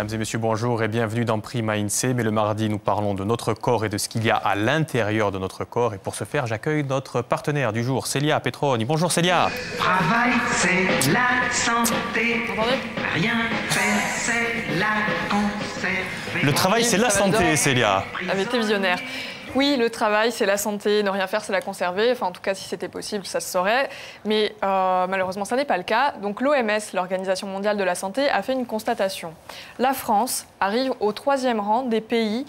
Mesdames et messieurs, bonjour et bienvenue dans Prima INSEE. Mais le mardi, nous parlons de notre corps et de ce qu'il y a à l'intérieur de notre corps. Et pour ce faire, j'accueille notre partenaire du jour, Célia Petroni. Bonjour Célia. Travail, c'est la santé. Rien faire, c'est la conserver. Le travail, c'est la santé, Célia. Avait été visionnaire. Oui, le travail, c'est la santé, ne rien faire, c'est la conserver. Enfin, en tout cas, si c'était possible, ça se saurait. Mais malheureusement, ça n'est pas le cas. Donc l'OMS, l'Organisation mondiale de la santé, a fait une constatation. La France arrive au 3e rang des pays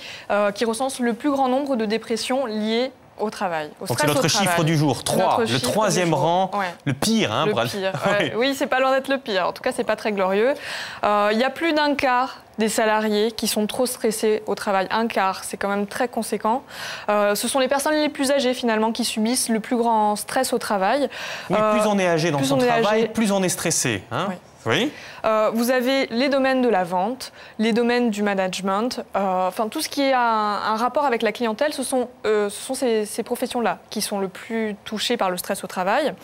qui recensent le plus grand nombre de dépressions liées au travail. Donc c'est notre chiffre du jour, 3, le 3e rang, ouais. Le pire. Hein, le pire, ouais. Oui, c'est pas loin d'être le pire. En tout cas, c'est pas très glorieux. Il y a plus d'un quart des salariés qui sont trop stressés au travail. Un quart, c'est quand même très conséquent. Ce sont les personnes les plus âgées, finalement, qui subissent le plus grand stress au travail. Oui, plus on est âgé dans son travail, plus on est stressé. Hein. Oui. Oui. Vous avez les domaines de la vente, les domaines du management, enfin tout ce qui a un rapport avec la clientèle, ce sont ces professions-là qui sont le plus touchées par le stress au travail.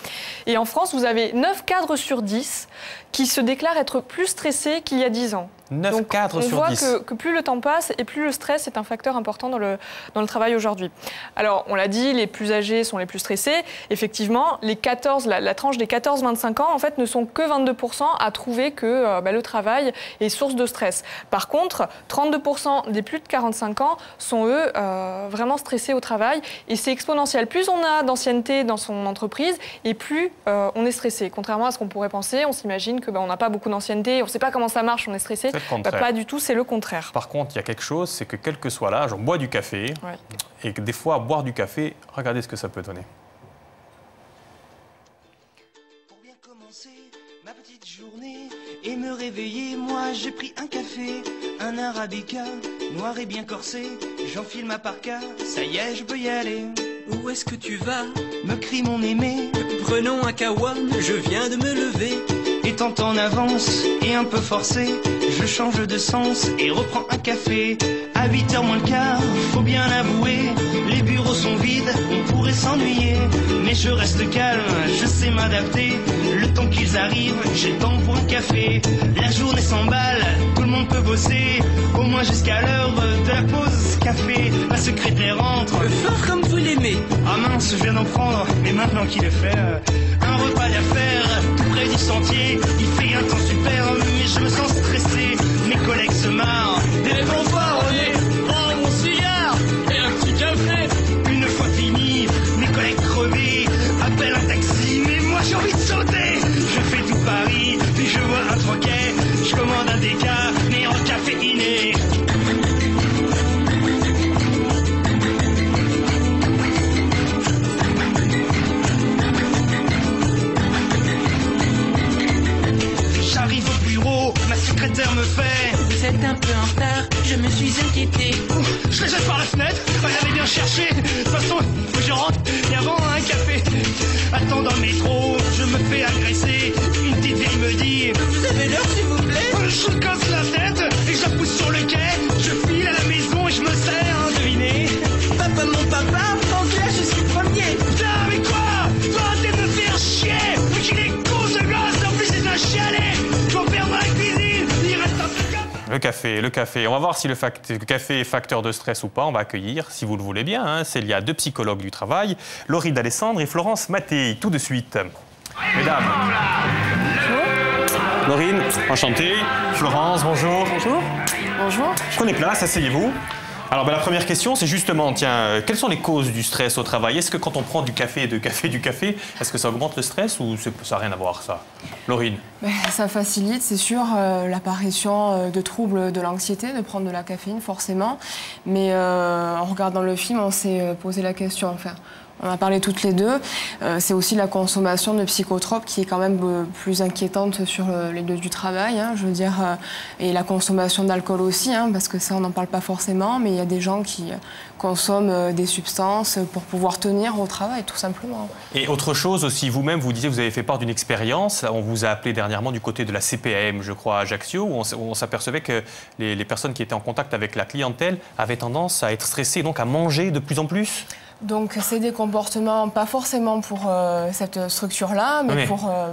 Et en France, vous avez 9 cadres sur 10 qui se déclarent être plus stressés qu'il y a 10 ans. 9 cadres sur 10. On voit que plus le temps passe et plus le stress est un facteur important dans le travail aujourd'hui. Alors, on l'a dit, les plus âgés sont les plus stressés. Effectivement, la tranche des 14-25 ans, en fait, ne sont que 22% à trouver que le travail est source de stress. Par contre, 32% des plus de 45 ans sont, eux, vraiment stressés au travail. Et c'est exponentiel. Plus on a d'ancienneté dans son entreprise, et plus on est stressé. Contrairement à ce qu'on pourrait penser, on s'imagine qu'on n'a pas beaucoup d'ancienneté, on ne sait pas comment ça marche, on est stressé. Pas du tout, c'est le contraire. Par contre, il y a quelque chose, c'est que quel que soit l'âge, on boit du café. Ouais. Et que des fois, boire du café, regardez ce que ça peut donner. Pour bien commencer ma petite journée et me réveiller, moi j'ai pris un café, un arabica, noir et bien corsé. J'enfile ma parka, ça y est, je peux y aller. Où est-ce que tu vas? Me crie mon aimé. Prenons un kawa, je viens de me lever. Étant en avance et un peu forcé, je change de sens et reprends un café. À 8h moins le quart, faut bien l'avouer, les bureaux sont vides, on pourrait s'ennuyer. Mais je reste calme, je sais m'adapter. Le temps qu'ils arrivent, j'ai le temps pour un café. La journée s'emballe, tout le monde peut bosser, au moins jusqu'à l'heure de la pause café. La secrétaire entre, fort comme vous l'aimez. Ah mince, je viens d'en prendre, mais maintenant qu'il est fait, un repas d'affaires, tout près du sentier. Il fait un temps super, mais je me sens stressé. Mes collègues se marrent, des fanfaronnés. Oh mon cigare et un petit café. Une fois fini, mes collègues crevés appellent un taxi, mais moi j'ai envie de sauter. Je fais tout Paris, puis je vois un troquet. Je commande un déca, mais en caféiné. J'arrive au bureau, ma secrétaire me fait: vous êtes un peu en retard, je me suis inquiété. Je la jette par la fenêtre, elle avait bien cherché. De toute façon, je rentre et avant un café. Attends dans le métro, je me fais agresser. Une petite vieille me dit: vous avez l'heure s'il vous plaît? Je me casse la tête et je la pousse sur le quai. Je file à la maison et je me sers, devinez. Papa, mon papa, en classe je suis premier. Putain, mais quoi? Toi, arrêtez de me faire chier. Mais qu'il est con ce gosse, en plus c'est un chialet. Je vais en perdre la cuisine, il reste un peu comme... Le café. On va voir si le café est facteur de stress ou pas. On va accueillir, si vous le voulez bien, hein, Célia, 2 psychologues du travail, Laurine d'Alessandre et Florence Mattei. Tout de suite. Mesdames. Laurine, enchantée. Florence, bonjour. Bonjour. Bonjour. Prenez place, asseyez-vous. Alors, la première question, c'est justement, tiens, quelles sont les causes du stress au travail? Est-ce que quand on prend du café, est-ce que ça augmente le stress ou ça n'a rien à voir, ça? Laurine? Ça facilite, c'est sûr, l'apparition de troubles de l'anxiété, de prendre de la caféine, forcément. Mais en regardant le film, on s'est posé la question, enfin... On a parlé toutes les deux. C'est aussi la consommation de psychotropes qui est quand même plus inquiétante sur les lieux du travail, hein, je veux dire, et la consommation d'alcool aussi, hein, parce que ça, on n'en parle pas forcément, mais il y a des gens qui consomment des substances pour pouvoir tenir au travail, tout simplement. Et autre chose aussi, vous-même, vous disiez que vous avez fait part d'une expérience. On vous a appelé dernièrement du côté de la CPAM, je crois, à Ajaccio, où on s'apercevait que les personnes qui étaient en contact avec la clientèle avaient tendance à être stressées, donc à manger de plus en plus. Donc c'est des comportements, pas forcément pour cette structure-là, mais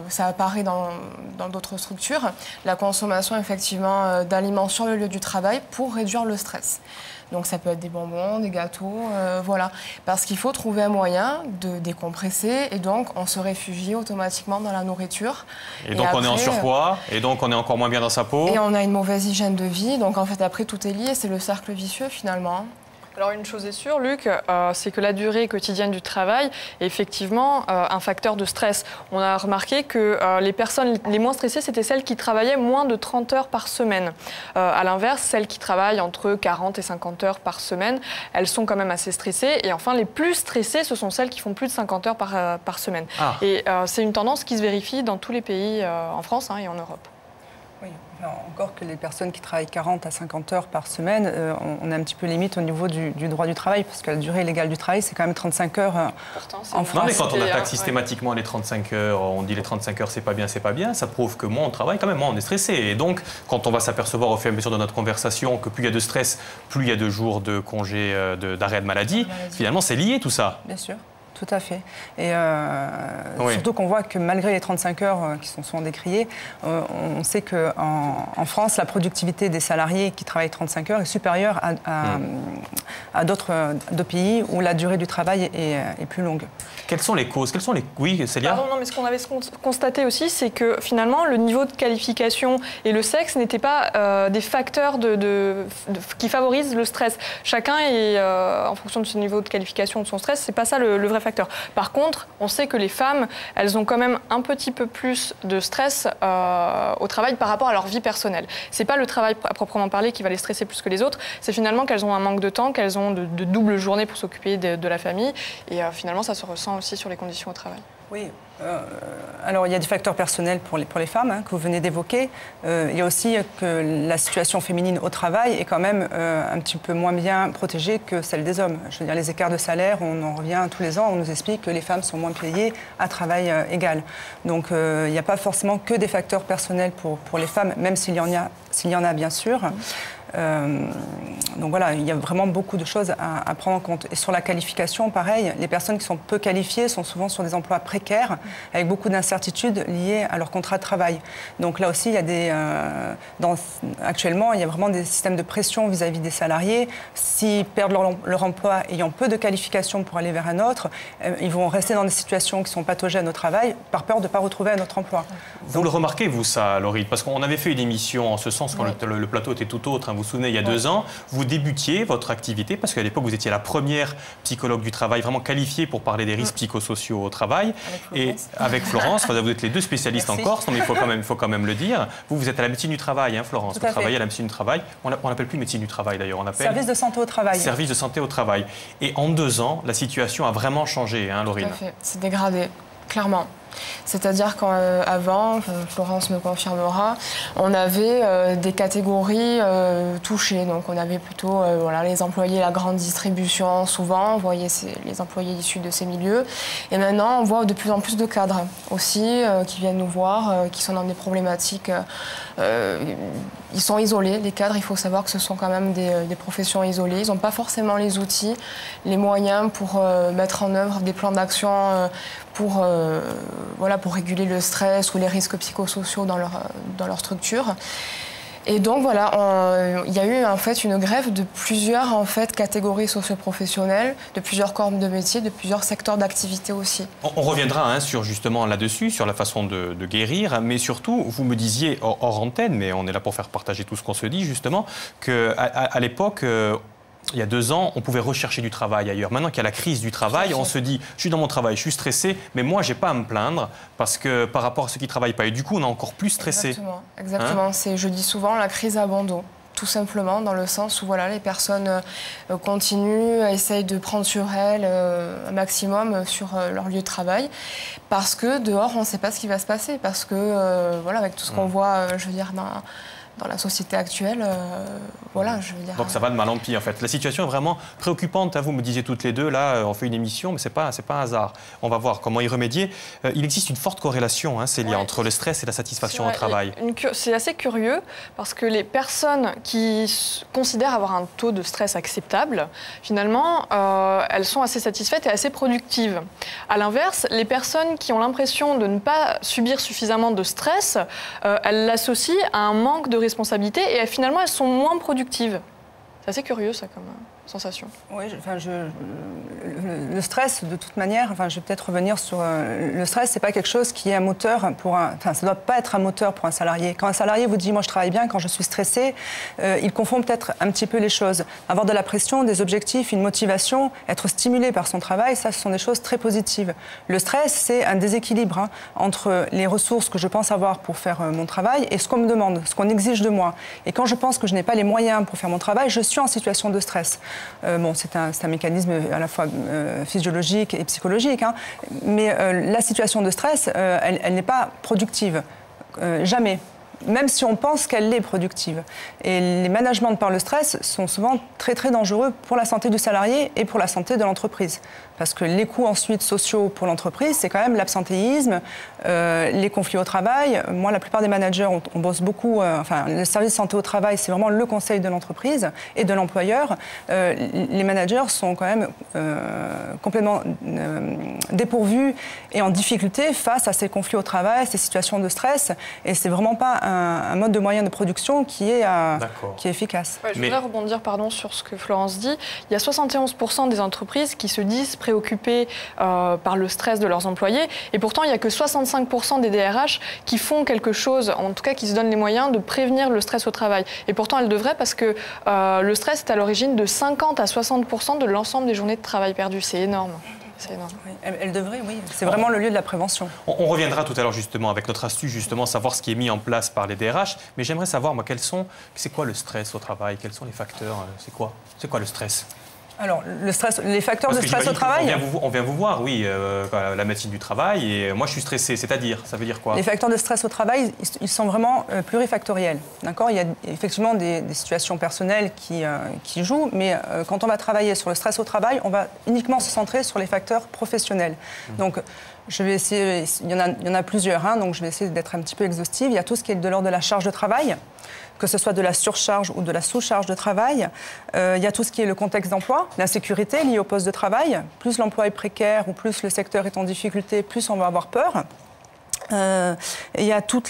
ça apparaît dans d'autres structures. La consommation effectivement d'aliments sur le lieu du travail pour réduire le stress. Donc ça peut être des bonbons, des gâteaux, voilà. Parce qu'il faut trouver un moyen de décompresser et donc on se réfugie automatiquement dans la nourriture. Et donc on est en surpoids, et donc on est encore moins bien dans sa peau. Et on a une mauvaise hygiène de vie, donc en fait après tout est lié, c'est le cercle vicieux finalement. Alors une chose est sûre, Luc, c'est que la durée quotidienne du travail est effectivement un facteur de stress. On a remarqué que les personnes les moins stressées, c'était celles qui travaillaient moins de 30 heures par semaine. À l'inverse, celles qui travaillent entre 40 et 50 heures par semaine, elles sont quand même assez stressées. Et enfin, les plus stressées, ce sont celles qui font plus de 50 heures par semaine. Ah. Et c'est une tendance qui se vérifie dans tous les pays, en France et en Europe. Oui, encore que les personnes qui travaillent 40 à 50 heures par semaine, on est un petit peu limite au niveau du droit du travail, parce que la durée légale du travail, c'est quand même 35 heures en France. Non, mais quand on attaque systématiquement les 35 heures, on dit les 35 heures, c'est pas bien, ça prouve que moins on travaille, quand même, moins on est stressé. Et donc, quand on va s'apercevoir au fur et à mesure de notre conversation que plus il y a de stress, plus il y a de jours de congé, d'arrêt de maladie, finalement, c'est lié tout ça. Bien sûr. Tout à fait. Et surtout qu'on voit que malgré les 35 heures qui sont souvent décriées, on sait qu'en France, la productivité des salariés qui travaillent 35 heures est supérieure à d'autres pays où la durée du travail est plus longue. Quelles sont les causes? Oui, Célia? Pardon, non, mais ce qu'on avait constaté aussi, c'est que finalement, le niveau de qualification et le sexe n'étaient pas des facteurs qui favorisent le stress. Chacun est, en fonction de ce niveau de qualification, de son stress, c'est pas ça le vrai facteur. Par contre, on sait que les femmes, elles ont quand même un petit peu plus de stress au travail par rapport à leur vie personnelle. C'est pas le travail à proprement parler qui va les stresser plus que les autres, c'est finalement qu'elles ont un manque de temps, qu'elles ont de doubles journées pour s'occuper de la famille, et finalement ça se ressent aussi sur les conditions au travail. Oui, alors il y a des facteurs personnels pour les femmes que vous venez d'évoquer. Il y a aussi que la situation féminine au travail est quand même un petit peu moins bien protégée que celle des hommes. Je veux dire, les écarts de salaire, on en revient tous les ans, on nous explique que les femmes sont moins payées à travail égal. Donc il n'y a pas forcément que des facteurs personnels pour les femmes, même s'il y en a bien sûr. Donc voilà, il y a vraiment beaucoup de choses à prendre en compte. Et sur la qualification, pareil, les personnes qui sont peu qualifiées sont souvent sur des emplois précaires, avec beaucoup d'incertitudes liées à leur contrat de travail. Donc là aussi, il y a actuellement, il y a vraiment des systèmes de pression vis-à-vis des salariés. S'ils perdent leur emploi ayant peu de qualifications pour aller vers un autre, ils vont rester dans des situations qui sont pathogènes au travail par peur de ne pas retrouver un autre emploi. Vous le remarquez, vous, ça, Laurie? Parce qu'on avait fait une émission en ce sens quand le plateau était tout autre. Vous vous souvenez, il y a 2 ans, vous débutiez votre activité, parce qu'à l'époque, vous étiez la première psychologue du travail vraiment qualifiée pour parler des risques psychosociaux au travail. Avec Florence, vous êtes les 2 spécialistes en Corse, mais il faut quand même le dire. Vous êtes à la médecine du travail, Florence. Vous travaillez à la médecine du travail. On n'appelle plus médecine du travail, d'ailleurs. On appelle service de santé au travail. Service de santé au travail. Et en 2 ans, la situation a vraiment changé, Laurine. Tout à fait. C'est dégradé, clairement. C'est-à-dire qu'avant, Florence me confirmera, on avait des catégories touchées. Donc on avait plutôt les employés, la grande distribution, souvent, vous voyez, c'est les employés issus de ces milieux. Et maintenant, on voit de plus en plus de cadres aussi qui viennent nous voir, qui sont dans des problématiques. Ils sont isolés, les cadres, il faut savoir que ce sont quand même des professions isolées. Ils n'ont pas forcément les outils, les moyens pour mettre en œuvre des plans d'action pour réguler le stress ou les risques psychosociaux dans leur structure. Et donc voilà, il y a eu en fait une grève de plusieurs catégories socioprofessionnelles, de plusieurs corps de métier, de plusieurs secteurs d'activité aussi. On reviendra sur justement là-dessus, sur la façon de guérir, mais surtout, vous me disiez hors antenne, mais on est là pour faire partager tout ce qu'on se dit justement, qu'à l'époque, il y a 2 ans, on pouvait rechercher du travail ailleurs. Maintenant qu'il y a la crise du travail, on se dit, je suis dans mon travail, je suis stressé, mais moi, je n'ai pas à me plaindre parce que par rapport à ceux qui ne travaillent pas. Et du coup, on est encore plus stressé. Exactement. Je dis souvent la crise à bandeau. Tout simplement, dans le sens où les personnes continuent, essayent de prendre sur elles un maximum sur leur lieu de travail, parce que dehors, on ne sait pas ce qui va se passer, parce que avec tout ce qu'on voit, dans la société actuelle, voilà, je veux dire. Donc ça va de mal en pis en fait. La situation est vraiment préoccupante. Vous me disiez toutes les deux, là, on fait une émission, mais c'est pas un hasard. On va voir comment y remédier. Il existe une forte corrélation, hein, Célia, entre le stress et la satisfaction au travail. C'est assez curieux parce que les personnes qui considèrent avoir un taux de stress acceptable, finalement, elles sont assez satisfaites et assez productives. À l'inverse, les personnes qui ont l'impression de ne pas subir suffisamment de stress, elles l'associent à un manque de responsabilité et finalement elles sont moins productives. C'est assez curieux ça comme sensation. Oui, le stress, de toute manière, je vais peut-être revenir sur le stress, c'est pas quelque chose qui est un moteur pour ça doit pas être un moteur pour un salarié. Quand un salarié vous dit, moi je travaille bien quand je suis stressé, il confond peut-être un petit peu les choses. Avoir de la pression, des objectifs, une motivation, être stimulé par son travail, ça, ce sont des choses très positives. Le stress, c'est un déséquilibre entre les ressources que je pense avoir pour faire mon travail et ce qu'on me demande, ce qu'on exige de moi. Et quand je pense que je n'ai pas les moyens pour faire mon travail, je suis en situation de stress. C'est un mécanisme à la fois physiologique et psychologique, hein, mais la situation de stress, elle n'est pas productive, jamais. Même si on pense qu'elle est productive. Et les managements par le stress sont souvent très très dangereux pour la santé du salarié et pour la santé de l'entreprise. Parce que les coûts ensuite sociaux pour l'entreprise, c'est quand même l'absentéisme, les conflits au travail. Moi, la plupart des managers, on bosse beaucoup. Le service de santé au travail, c'est vraiment le conseil de l'entreprise et de l'employeur. Les managers sont quand même complètement dépourvus et en difficulté face à ces conflits au travail, ces situations de stress. Et c'est vraiment pas un mode de moyen de production qui est efficace. Ouais, je voudrais rebondir sur ce que Florence dit. Il y a 71% des entreprises qui se disent préoccupées par le stress de leurs employés. Et pourtant, il n'y a que 65% des DRH qui font quelque chose, en tout cas qui se donnent les moyens de prévenir le stress au travail. Et pourtant, elles devraient parce que le stress est à l'origine de 50 à 60% de l'ensemble des journées de travail perdues. C'est énorme. C'est énorme. Oui, elle devrait, oui. C'est vraiment le lieu de la prévention. On reviendra tout à l'heure justement avec notre astuce, justement, savoir ce qui est mis en place par les DRH. Mais j'aimerais savoir, moi, c'est quoi le stress au travail? Quels sont les facteurs? C'est quoi le stress? Alors, les facteurs de stress au travail... On vient vous voir, oui, la médecine du travail, et moi je suis stressé, c'est-à-dire, ça veut dire quoi? Les facteurs de stress au travail, ils sont vraiment plurifactoriels. D'accord? Il y a effectivement des situations personnelles qui jouent, mais quand on va travailler sur le stress au travail, on va uniquement se centrer sur les facteurs professionnels. Donc, je vais essayer, il y en a plusieurs, hein, donc je vais essayer d'être un petit peu exhaustive. Il y a tout ce qui est de l'ordre de la charge de travail, que ce soit de la surcharge ou de la sous-charge de travail. Il y a tout ce qui est le contexte d'emploi, l'insécurité liée au poste de travail. Plus l'emploi est précaire ou plus le secteur est en difficulté, plus on va avoir peur. Il y a tout ce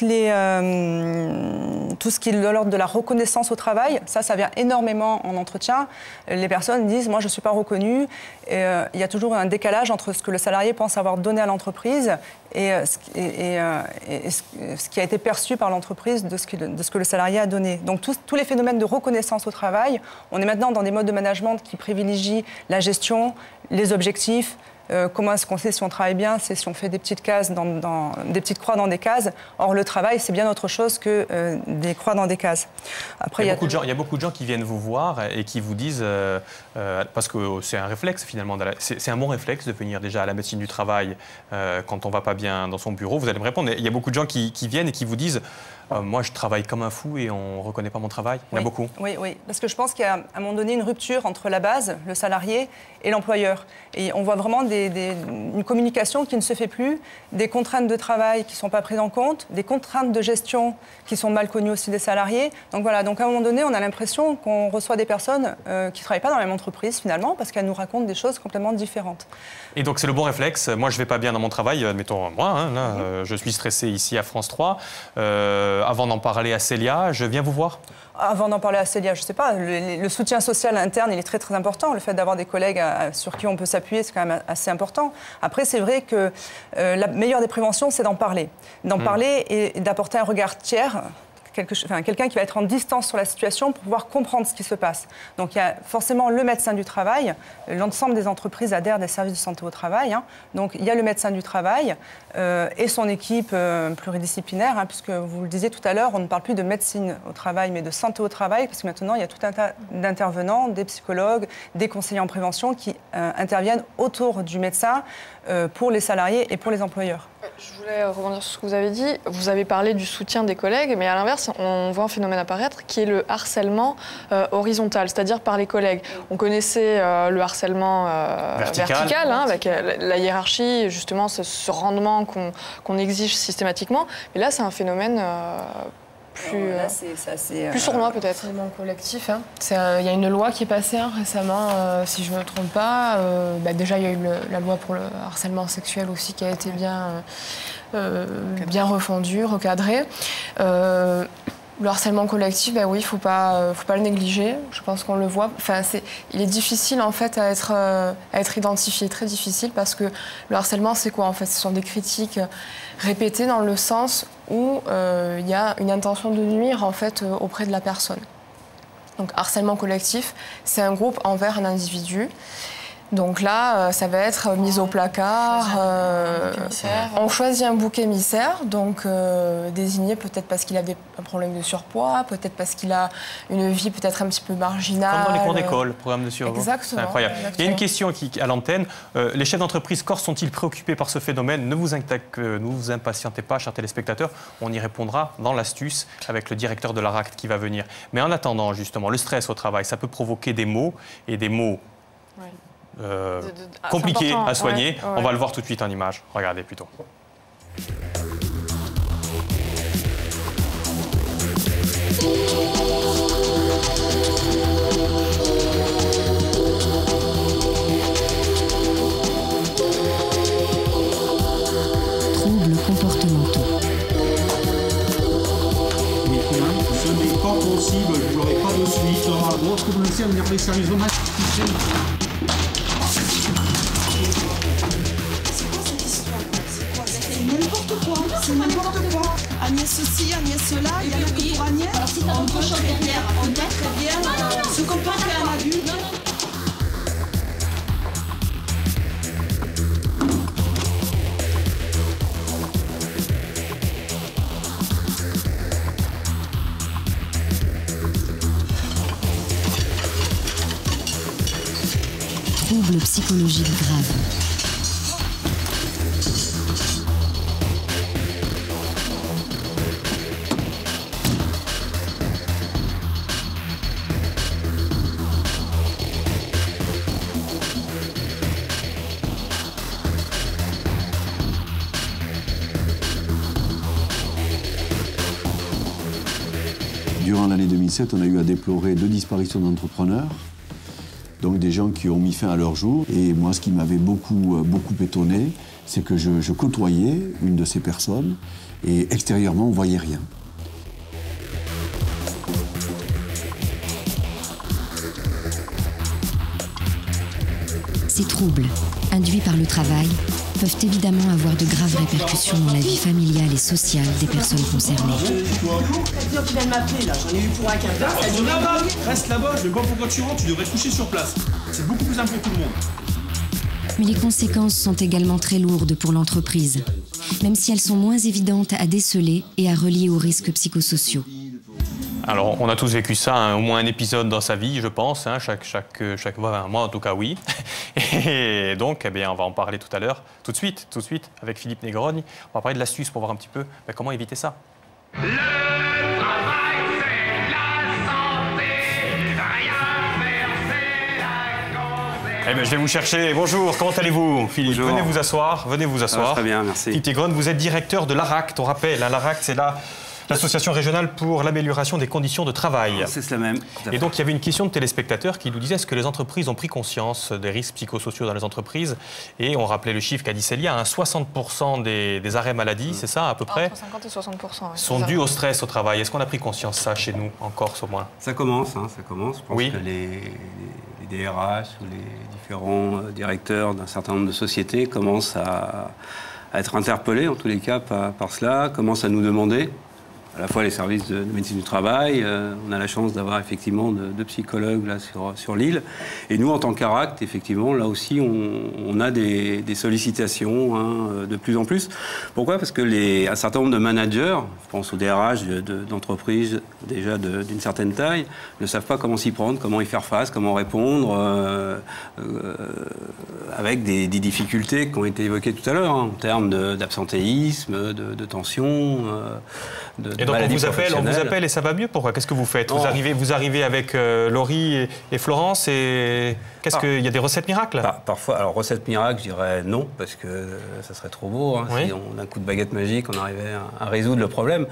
qui est de l'ordre de la reconnaissance au travail. Ça vient énormément en entretien. Les personnes disent « moi, je ne suis pas reconnue ». Il y a toujours un décalage entre ce que le salarié pense avoir donné à l'entreprise et ce qui a été perçu par l'entreprise de ce que le salarié a donné. Donc tous les phénomènes de reconnaissance au travail, on est maintenant dans des modes de management qui privilégient la gestion, les objectifs. Comment est-ce qu'on sait si on travaille bien? C'est si on fait des petites cases des petites croix dans des cases. Or, le travail, c'est bien autre chose que des croix dans des cases. Après, il y a beaucoup de gens qui viennent vous voir et qui vous disent, parce que c'est un réflexe finalement, c'est un bon réflexe de venir déjà à la médecine du travail quand on ne va pas bien dans son bureau. Vous allez me répondre, il y a beaucoup de gens qui viennent et qui vous disent moi, je travaille comme un fou et on ne reconnaît pas mon travail. Il y en a beaucoup. Oui, parce que je pense qu'il y a à un moment donné une rupture entre la base, le salarié, et l'employeur. Et on voit vraiment une communication qui ne se fait plus, des contraintes de travail qui ne sont pas prises en compte, des contraintes de gestion qui sont mal connues aussi des salariés. Donc voilà, donc à un moment donné, on a l'impression qu'on reçoit des personnes qui ne travaillent pas dans la même entreprise finalement, parce qu'elles nous racontent des choses complètement différentes. Et donc c'est le bon réflexe. Moi, je ne vais pas bien dans mon travail, admettons moi, je suis stressé ici à France 3. Avant d'en parler à Célia, je viens vous voir? Avant d'en parler à Célia, je ne sais pas. Le soutien social interne, il est très, très important. Le fait d'avoir des collègues sur qui on peut s'appuyer, c'est quand même assez important. Après, c'est vrai que la meilleure des préventions, c'est d'en parler. D'en parler et d'apporter un regard tiers. Quelqu'un qui va être en distance sur la situation pour pouvoir comprendre ce qui se passe. Donc il y a forcément le médecin du travail, l'ensemble des entreprises adhèrent des services de santé au travail, hein. Donc il y a le médecin du travail et son équipe pluridisciplinaire, hein, puisque vous le disiez tout à l'heure, on ne parle plus de médecine au travail mais de santé au travail, parce que maintenant il y a tout un tas d'intervenants, des psychologues, des conseillers en prévention qui interviennent autour du médecin pour les salariés et pour les employeurs. Je voulais rebondir sur ce que vous avez dit. Vous avez parlé du soutien des collègues, mais à l'inverse, on voit un phénomène apparaître qui est le harcèlement horizontal, c'est-à-dire par les collègues. On connaissait le harcèlement vertical avec la hiérarchie, justement ce rendement qu'on exige systématiquement. Mais là, c'est un phénomène plus sournois peut-être. Harcèlement collectif. Hein. Il y a une loi qui est passée récemment, si je ne me trompe pas. Déjà, il y a eu la loi pour le harcèlement sexuel aussi qui a été bien refondue, recadrée. Le harcèlement collectif, oui, faut pas le négliger. Je pense qu'on le voit. Enfin, il est difficile en fait à être identifié, très difficile, parce que le harcèlement, c'est quoi en fait? Ce sont des critiques répétées dans le sens où il y a une intention de nuire en fait auprès de la personne. Donc, harcèlement collectif, c'est un groupe envers un individu. Donc là, ça va être mise au placard. On choisit un bouc émissaire, donc désigné peut-être parce qu'il a un problème de surpoids, peut-être parce qu'il a une vie peut-être un petit peu marginale. Comme dans les cours d'école, programme de survie. Exactement. C'est incroyable. Exactement. Il y a une question à l'antenne. Les chefs d'entreprise corse sont-ils préoccupés par ce phénomène? Ne vous impatientez pas, chers téléspectateurs. On y répondra dans l'astuce avec le directeur de l'ARACT qui va venir. Mais en attendant, justement, le stress au travail, ça peut provoquer des maux et des maux. Ouais. Compliqué à soigner. Ouais. On va le voir tout de suite en image. Regardez plutôt. Troubles comportementaux. Mais quand même, ce n'est pas possible, vous l'aurez pas de suite. Bon, trouble le ciel, venir les services de match. C'est n'importe quoi. Agnès ceci, Agnès cela, il y en a que pour Agnès. Alors si t'as un cochon derrière, on peut très bien se comporter à la vue. Troubles psychologiques graves. Durant l'année 2007, on a eu à déplorer 2 disparitions d'entrepreneurs, donc des gens qui ont mis fin à leur jour. Et moi, ce qui m'avait beaucoup étonné, c'est que je côtoyais une de ces personnes et extérieurement, on ne voyait rien. Ces troubles, induits par le travail, peuvent évidemment avoir de graves répercussions dans la vie familiale et sociale des personnes concernées. Tu viens de m'appeler là, j'en ai eu pour un quart d'heure. Reste là-bas, je ne sais pas pourquoi tu rentres, tu devrais te coucher sur place. C'est beaucoup plus simple pour tout le monde. Mais les conséquences sont également très lourdes pour l'entreprise, même si elles sont moins évidentes à déceler et à relier aux risques psychosociaux. Alors, on a tous vécu ça, au moins un épisode dans sa vie, je pense, chaque mois, moi en tout cas, oui. Et donc, on va en parler tout à l'heure, tout de suite, avec Philippe Negroni. On va parler de l'astuce pour voir un petit peu comment éviter ça. Le travail, c'est la santé. Rien faire, c'est la cause. Je vais vous chercher. Bonjour, comment allez-vous, Philippe? Bonjour. Venez vous asseoir, Très bien, merci. Philippe Negroni, vous êtes directeur de l'ARACT, on rappelle. L'ARACT, c'est l'Association régionale pour l'amélioration des conditions de travail. C'est cela même. Et donc, il y avait une question de téléspectateurs qui nous disait est-ce que les entreprises ont pris conscience des risques psychosociaux dans les entreprises? Et on rappelait le chiffre qu'a dit Célia, 60% des arrêts maladie, c'est ça à peu près? Entre 50 et 60%. Ouais, sont dus au stress au travail. Est-ce qu'on a pris conscience de ça chez nous, en Corse au moins? Ça commence. Je pense que les DRH ou les différents directeurs d'un certain nombre de sociétés commencent à être interpellés, en tous les cas, par cela, commencent à nous demander à la fois les services de médecine du travail, on a la chance d'avoir effectivement deux psychologues là sur l'île. Et nous, en tant qu'ARACT, effectivement, là aussi, on a des sollicitations de plus en plus. Pourquoi ? Parce que un certain nombre de managers, je pense aux DRH d'entreprises déjà d'une certaine taille, ne savent pas comment s'y prendre, comment y faire face, comment répondre, avec des difficultés qui ont été évoquées tout à l'heure, en termes d'absentéisme, de tension, et donc on vous appelle et ça va mieux. Pourquoi ? Qu'est-ce que vous faites ? Vous arrivez avec Laurie et Florence et qu'il y a des recettes miracles ? Parfois, alors recettes miracles, je dirais non, parce que ça serait trop beau. Si on a un coup de baguette magique, on arrivait à résoudre le problème.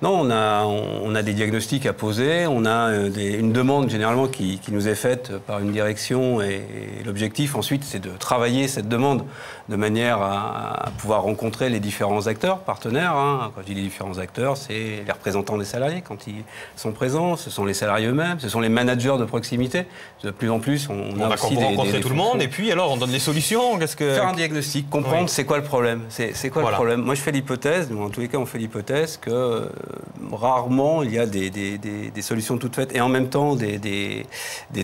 Non, on a des diagnostics à poser, on a une demande généralement qui nous est faite par une direction et l'objectif ensuite c'est de travailler cette demande de manière à pouvoir rencontrer les différents acteurs, partenaires. Quand je dis les différents acteurs, c'est les représentants des salariés quand ils sont présents, ce sont les salariés eux-mêmes, ce sont les managers de proximité. De plus en plus, on a aussi vous rencontrez tout le monde et puis alors on donne les solutions. Faire un diagnostic, comprendre c'est quoi le problème. C'est quoi le problème ? Moi je fais l'hypothèse, en tous les cas on fait l'hypothèse que rarement il y a des solutions toutes faites et en même temps des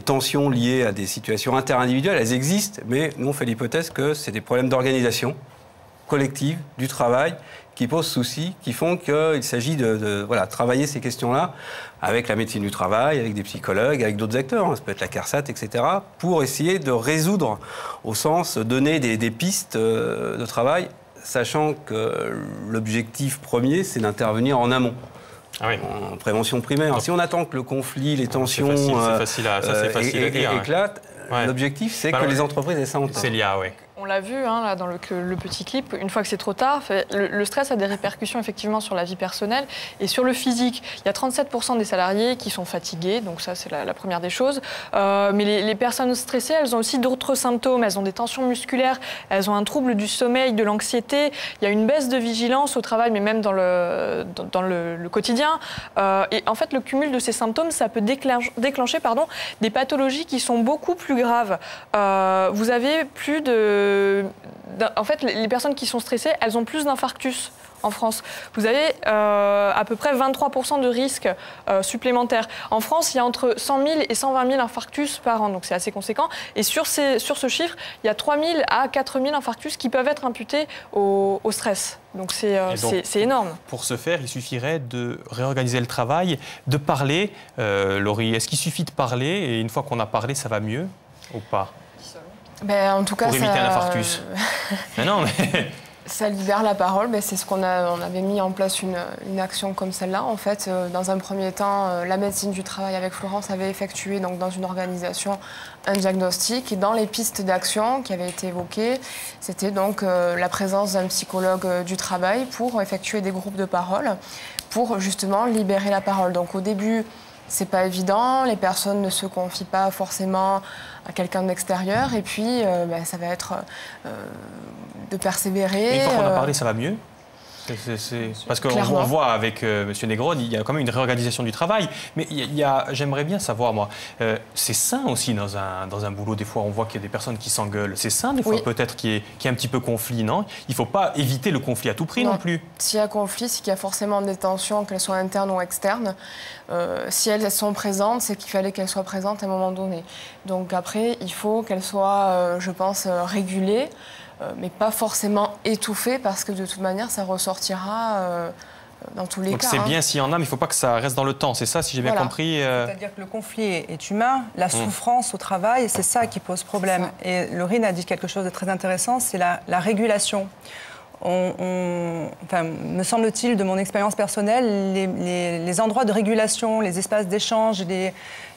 tensions liées à des situations interindividuelles. Elles existent, mais nous on fait l'hypothèse que c'est des problèmes d'organisation collective du travail qui posent souci, qui font qu'il s'agit de travailler ces questions-là avec la médecine du travail, avec des psychologues, avec d'autres acteurs, ça peut être la CARSAT, etc., pour essayer de résoudre, au sens donner des pistes de travail, sachant que l'objectif premier, c'est d'intervenir en amont. En prévention primaire. Si on attend que le conflit, les tensions éclatent, l'objectif, c'est que les entreprises aient ça en tête. C'est l'IA, oui. On l'a vu là, dans le petit clip, une fois que c'est trop tard, le stress a des répercussions effectivement sur la vie personnelle et sur le physique. Il y a 37% des salariés qui sont fatigués, donc ça c'est la première des choses. Mais les personnes stressées, elles ont aussi d'autres symptômes. Elles ont des tensions musculaires, elles ont un trouble du sommeil, de l'anxiété. Il y a une baisse de vigilance au travail, mais même dans le quotidien. Et en fait, le cumul de ces symptômes, ça peut déclencher des pathologies qui sont beaucoup plus graves. Vous avez plus de... En fait, les personnes qui sont stressées, elles ont plus d'infarctus en France. Vous avez à peu près 23% de risques supplémentaires. En France, il y a entre 100 000 et 120 000 infarctus par an, donc c'est assez conséquent. Et sur ce chiffre, il y a 3 000 à 4 000 infarctus qui peuvent être imputés au stress. Donc c'est énorme. Pour ce faire, il suffirait de réorganiser le travail, de parler. Laurie, est-ce qu'il suffit de parler et une fois qu'on a parlé, ça va mieux ou pas ? En tout cas, pour éviter un infarctus. Ça libère la parole. C'est ce on avait mis en place une action comme celle-là. En fait, dans un premier temps, la médecine du travail avec Florence avait effectué donc, dans une organisation un diagnostic. Et dans les pistes d'action qui avaient été évoquées, c'était donc la présence d'un psychologue du travail pour effectuer des groupes de parole, pour justement libérer la parole. Donc au début, c'est pas évident, les personnes ne se confient pas forcément à quelqu'un d'extérieur et puis ça va être de persévérer. Et une fois qu'on a parlé, ça va mieux ? Parce qu'on voit avec M. Negroni, il y a quand même une réorganisation du travail. Mais j'aimerais bien savoir, moi, c'est sain aussi dans un boulot. Des fois, on voit qu'il y a des personnes qui s'engueulent. C'est sain, des fois, peut-être qu'il y a un petit peu conflit, non ? Il ne faut pas éviter le conflit à tout prix non plus. S'il y a conflit, c'est qu'il y a forcément des tensions, qu'elles soient internes ou externes. Si elles sont présentes, c'est qu'il fallait qu'elles soient présentes à un moment donné. Donc après, il faut qu'elles soient, je pense, régulées. Mais pas forcément étouffé parce que de toute manière, ça ressortira dans tous les cas. Donc c'est bien s'il y en a, mais il ne faut pas que ça reste dans le temps, c'est ça, si j'ai bien compris C'est-à-dire que le conflit est humain, la souffrance au travail, c'est ça qui pose problème. Et Laurine a dit quelque chose de très intéressant, c'est la régulation. Me semble-t-il, de mon expérience personnelle, les endroits de régulation, les espaces d'échange,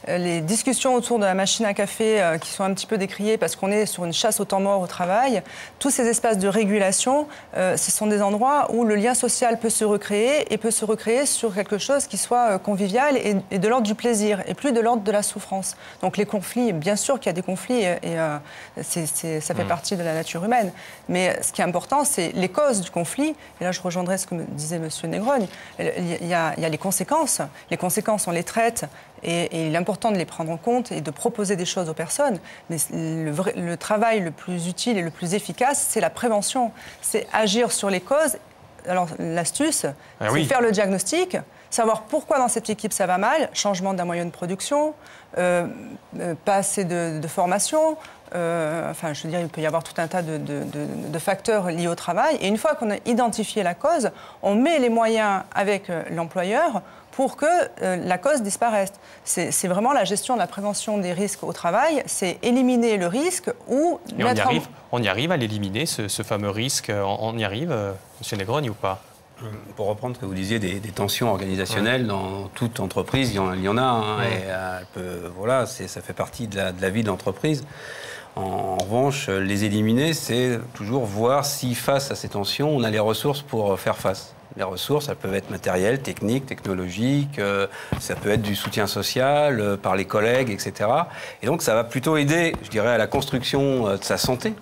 les discussions autour de la machine à café qui sont un petit peu décriées parce qu'on est sur une chasse au temps mort au travail, tous ces espaces de régulation, ce sont des endroits où le lien social peut se recréer et peut se recréer sur quelque chose qui soit convivial et de l'ordre du plaisir et plus de l'ordre de la souffrance. Donc les conflits, bien sûr qu'il y a des conflits et ça fait partie de la nature humaine. Mais ce qui est important, c'est les causes du conflit. Et là, je rejoindrai ce que me disait M. Negroni. Il y a les conséquences. Les conséquences, on les traite. Et il est important de les prendre en compte et de proposer des choses aux personnes. Mais le travail le plus utile et le plus efficace, c'est la prévention. C'est agir sur les causes alors l'astuce, c'est faire le diagnostic, savoir pourquoi dans cette équipe ça va mal, changement d'un moyen de production, pas assez de formation. Enfin, je veux dire, il peut y avoir tout un tas de facteurs liés au travail. Et une fois qu'on a identifié la cause, on met les moyens avec l'employeur pour que la cause disparaisse. C'est vraiment la gestion de la prévention des risques au travail, c'est éliminer le risque ou mettre on y arrive à l'éliminer, ce fameux risque. On y arrive, M. Negroni, ou pas? Pour reprendre ce que vous disiez des tensions organisationnelles, dans toute entreprise, il y en a. Hein, et voilà, ça fait partie de la vie de l'entreprise. En revanche, les éliminer, c'est toujours voir si, face à ces tensions, on a les ressources pour faire face. Les ressources, elles peuvent être matérielles, techniques, technologiques, ça peut être du soutien social par les collègues, etc. Et donc, ça va plutôt aider, je dirais, à la construction de sa santé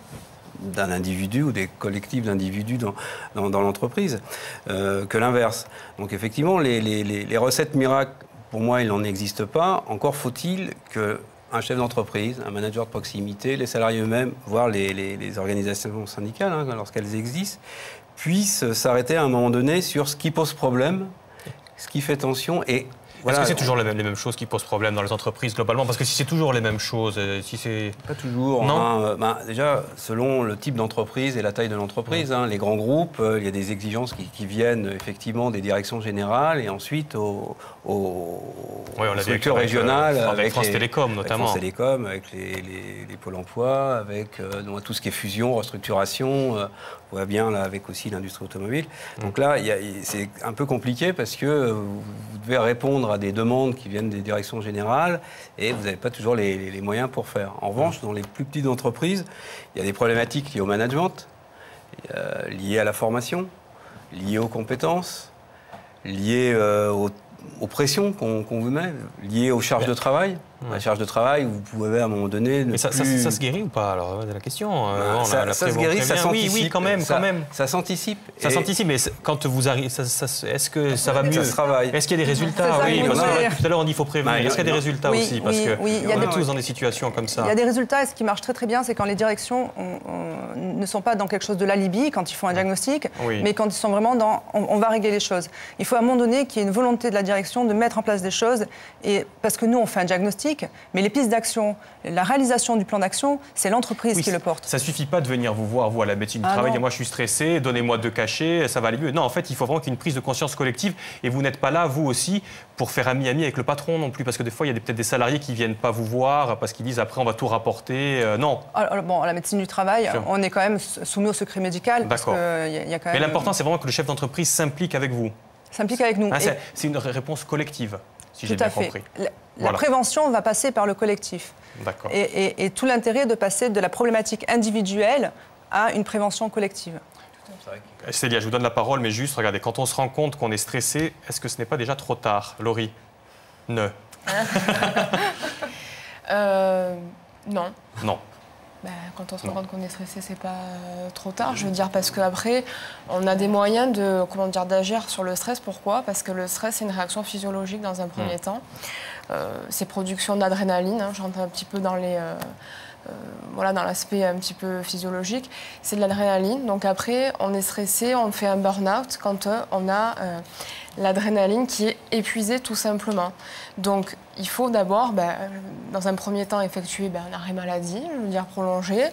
d'un individu ou des collectifs d'individus dans l'entreprise que l'inverse. Donc, effectivement, les recettes miracles, pour moi, il n'en existe pas. Encore faut-il que un chef d'entreprise, un manager de proximité, les salariés eux-mêmes, voire les organisations syndicales, hein, lorsqu'elles existent, puissent s'arrêter à un moment donné sur ce qui pose problème, ce qui fait tension. Et voilà. Est-ce que c'est toujours les mêmes choses qui posent problème dans les entreprises globalement? Parce que si c'est toujours les mêmes choses, si c'est... Pas toujours. Non. Hein, déjà, selon le type d'entreprise et la taille de l'entreprise, hein, les grands groupes, il y a des exigences qui viennent effectivement des directions générales et ensuite aux structures régionales. Avec France Télécom notamment. Avec France Télécom, avec les pôles emploi, avec tout ce qui est fusion, restructuration. On voit bien là avec aussi l'industrie automobile. Donc là, c'est un peu compliqué parce que vous devez répondre à des demandes qui viennent des directions générales et vous n'avez pas toujours les moyens pour faire. En revanche, dans les plus petites entreprises, il y a des problématiques liées au management, liées à la formation, liées aux compétences, liées aux pressions qu'on vous met, liées aux charges de travail. La charge de travail, vous pouvez à un moment donné... Mais ça se guérit ou pas? Alors, c'est la question. Ça se guérit, ça s'anticipe. Oui, quand même. Ça s'anticipe. Ça s'anticipe, mais quand vous arrivez, est-ce que ça va mieux? Ça se travaille. Est-ce qu'il y a des résultats? Oui, parce que tout à l'heure, on dit qu'il faut prévenir. Est-ce qu'il y a des résultats aussi? Parce qu'on est tous dans des situations comme ça. Il y a des résultats, et ce qui marche très très bien, c'est quand les directions ne sont pas dans quelque chose de l'alibi, quand ils font un diagnostic, mais quand ils sont vraiment dans... On va régler les choses. Il faut à un moment donné qu'il y ait une volonté de la direction de mettre en place des choses, et parce que nous, on fait un diagnostic, mais les pistes d'action, la réalisation du plan d'action, c'est l'entreprise qui le porte. Ça ne suffit pas de venir vous voir, vous, à la médecine du travail, et moi je suis stressé, donnez-moi 2 cachets, ça va aller mieux. Non, en fait, il faut vraiment qu'il y ait une prise de conscience collective, et vous n'êtes pas là, vous aussi, pour faire ami-ami avec le patron non plus, parce que des fois, il y a peut-être des salariés qui ne viennent pas vous voir, parce qu'ils disent après, on va tout rapporter. Non. Alors, bon, à la médecine du travail, on est quand même soumis au secret médical. D'accord. Mais l'important, c'est vraiment que le chef d'entreprise s'implique avec vous. S'implique avec nous. C'est une réponse collective, si j'ai bien compris. La prévention va passer par le collectif. D'accord. Et tout l'intérêt est de passer de la problématique individuelle à une prévention collective. Célia, je vous donne la parole, mais juste, regardez, quand on se rend compte qu'on est stressé, est-ce que ce n'est pas déjà trop tard? Laurie? Non. Non. Non. Quand on se rend compte qu'on est stressé, c'est pas trop tard. Je veux dire, parce qu'après, on a des moyens d'agir sur le stress. Pourquoi? Parce que le stress, c'est une réaction physiologique dans un premier temps. C'est production d'adrénaline. Hein, j'entre un petit peu dans dans l'aspect un petit peu physiologique. C'est de l'adrénaline. Donc après, on est stressé, on fait un burn-out quand on a l'adrénaline qui est épuisée tout simplement. Donc il faut d'abord, dans un premier temps, effectuer un arrêt maladie, je veux dire prolongé,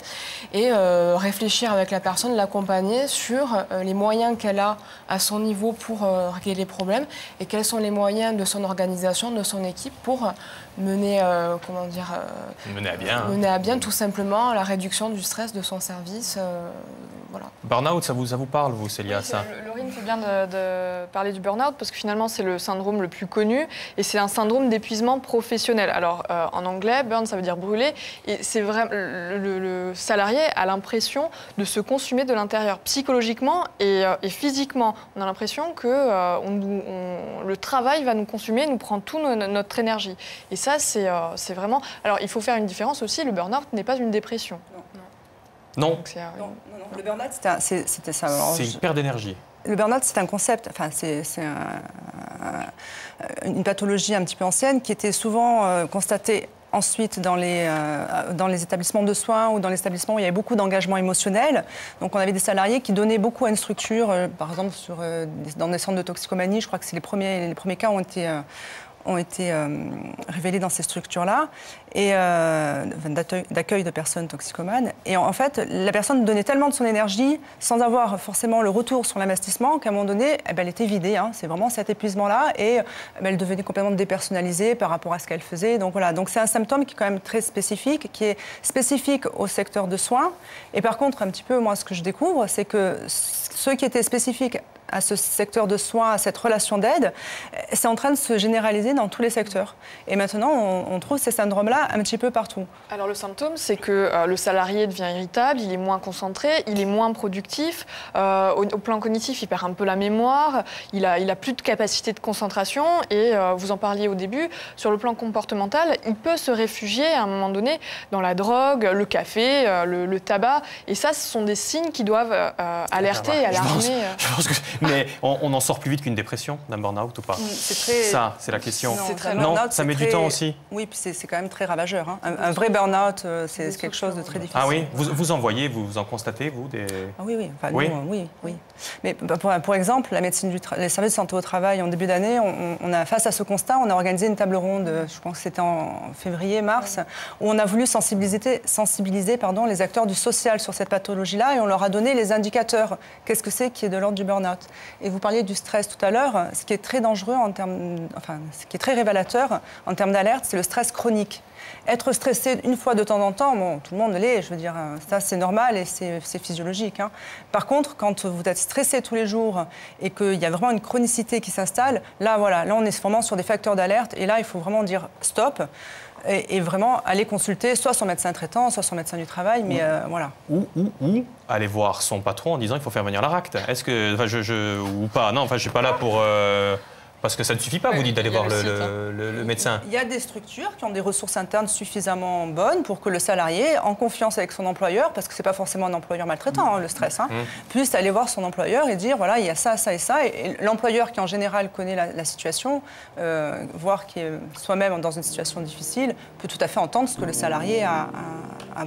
et réfléchir avec la personne, l'accompagner sur les moyens qu'elle a à son niveau pour régler les problèmes et quels sont les moyens de son organisation, de son équipe pour mener à bien tout simplement la réduction du stress de son service. Voilà. Burnout, ça vous parle, vous, Célia, oui, ça? Laurine fait bien de parler du burnout parce que finalement, c'est le syndrome le plus connu et c'est un syndrome d'épuisement professionnel. Alors, en anglais, burn, ça veut dire brûler. Et c'est vrai, le salarié a l'impression de se consumer de l'intérieur, psychologiquement et physiquement. On a l'impression que le travail va nous consumer, nous prendre toute notre énergie. Et ça, c'est vraiment... Alors, il faut faire une différence aussi. Le burn-out n'est pas une dépression. Non. Non. Le burn-out, c'était ça. C'est une perte d'énergie. Le burn-out, c'est un concept, c'est une pathologie un petit peu ancienne qui était souvent constatée ensuite dans les établissements de soins ou dans les établissements où il y avait beaucoup d'engagement émotionnel. Donc on avait des salariés qui donnaient beaucoup à une structure, par exemple dans des centres de toxicomanie, je crois que c'est les premiers cas ont été révélés dans ces structures-là, et d'accueil de personnes toxicomanes. Et en fait, la personne donnait tellement de son énergie, sans avoir forcément le retour sur l'investissement, qu'à un moment donné, elle était vidée. Hein. C'est vraiment cet épuisement-là, et elle devenait complètement dépersonnalisée par rapport à ce qu'elle faisait. Donc voilà, donc c'est un symptôme qui est quand même très spécifique, qui est spécifique au secteur de soins. Et par contre, un petit peu, moi, ce que je découvre, c'est que ceux qui étaient spécifiques à ce secteur de soins, à cette relation d'aide, c'est en train de se généraliser dans tous les secteurs. Et maintenant, on trouve ces syndromes-là un petit peu partout. Alors le symptôme, c'est que le salarié devient irritable, il est moins concentré, il est moins productif. Au plan cognitif, il perd un peu la mémoire, il a plus de capacité de concentration. Et vous en parliez au début, sur le plan comportemental, il peut se réfugier à un moment donné dans la drogue, le café, le tabac. Et ça, ce sont des signes qui doivent alerter et alarmer. Je pense que... Mais on en sort plus vite qu'une dépression, d'un burn-out ou pas? Ça, c'est la question. Non, ça met du temps aussi. Oui, puis c'est quand même très ravageur. Hein. Un vrai burn-out, c'est quelque chose de très difficile. Ah oui, vous en voyez, vous en constatez, vous Ah oui, oui. Enfin, oui. Oui. Mais pour exemple, la médecine les services de santé au travail, en début d'année, on a, face à ce constat, on a organisé une table ronde, je pense que c'était en février-mars, où on a voulu sensibiliser les acteurs du social sur cette pathologie-là, et on leur a donné les indicateurs. Qu'est-ce que c'est qui est de l'ordre du burn-out? Et vous parliez du stress tout à l'heure. Ce qui est très dangereux ce qui est très révélateur en termes d'alerte, c'est le stress chronique. Être stressé une fois de temps en temps, bon, tout le monde l'est, je veux dire, ça c'est normal et c'est physiologique. Hein. Par contre, quand vous êtes stressé tous les jours et qu'il y a vraiment une chronicité qui s'installe, là on est vraiment sur des facteurs d'alerte, et là il faut vraiment dire stop. Et vraiment aller consulter soit son médecin traitant, soit son médecin du travail, mais voilà. Ou aller voir son patron en disant il faut faire venir la RACT. Est-ce que, ou pas? Non, enfin, je suis pas là pour... Parce que ça ne suffit pas, vous dites, d'aller voir le médecin. Il y a des structures qui ont des ressources internes suffisamment bonnes pour que le salarié, en confiance avec son employeur, parce que c'est pas forcément un employeur maltraitant, le stress, puisse aller voir son employeur et dire, voilà, il y a ça, ça et ça. Et l'employeur qui, en général, connaît la situation, voire qui est soi-même dans une situation difficile, peut tout à fait entendre ce que le salarié a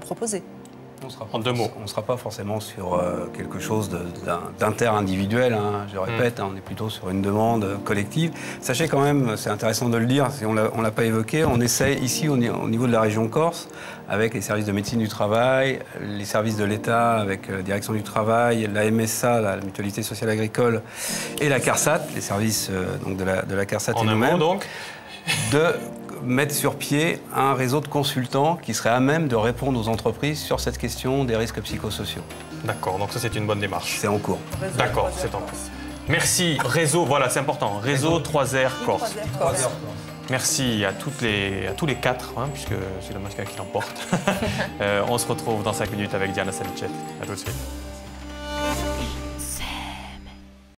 proposé. En deux mots. On ne sera pas forcément sur quelque chose d'inter-individuel, hein, je répète, on est plutôt sur une demande collective. Sachez quand même, c'est intéressant de le dire, si on ne l'a pas évoqué, on essaie ici au niveau de la région Corse, avec les services de médecine du travail, les services de l'État avec la direction du travail, la MSA, la Mutualité sociale agricole, et la CARSAT, les services donc de la CARSAT et nous-mêmes. En un mot donc de mettre sur pied un réseau de consultants qui serait à même de répondre aux entreprises sur cette question des risques psychosociaux. D'accord, donc ça c'est une bonne démarche. C'est en cours. D'accord, c'est en cours. Merci. Réseau, voilà, c'est important. Réseau 3R Corse. Merci à tous les quatre, hein, puisque c'est le masculin qui l'emporte. On se retrouve dans 5 minutes avec Diana Salicet. À tout de suite.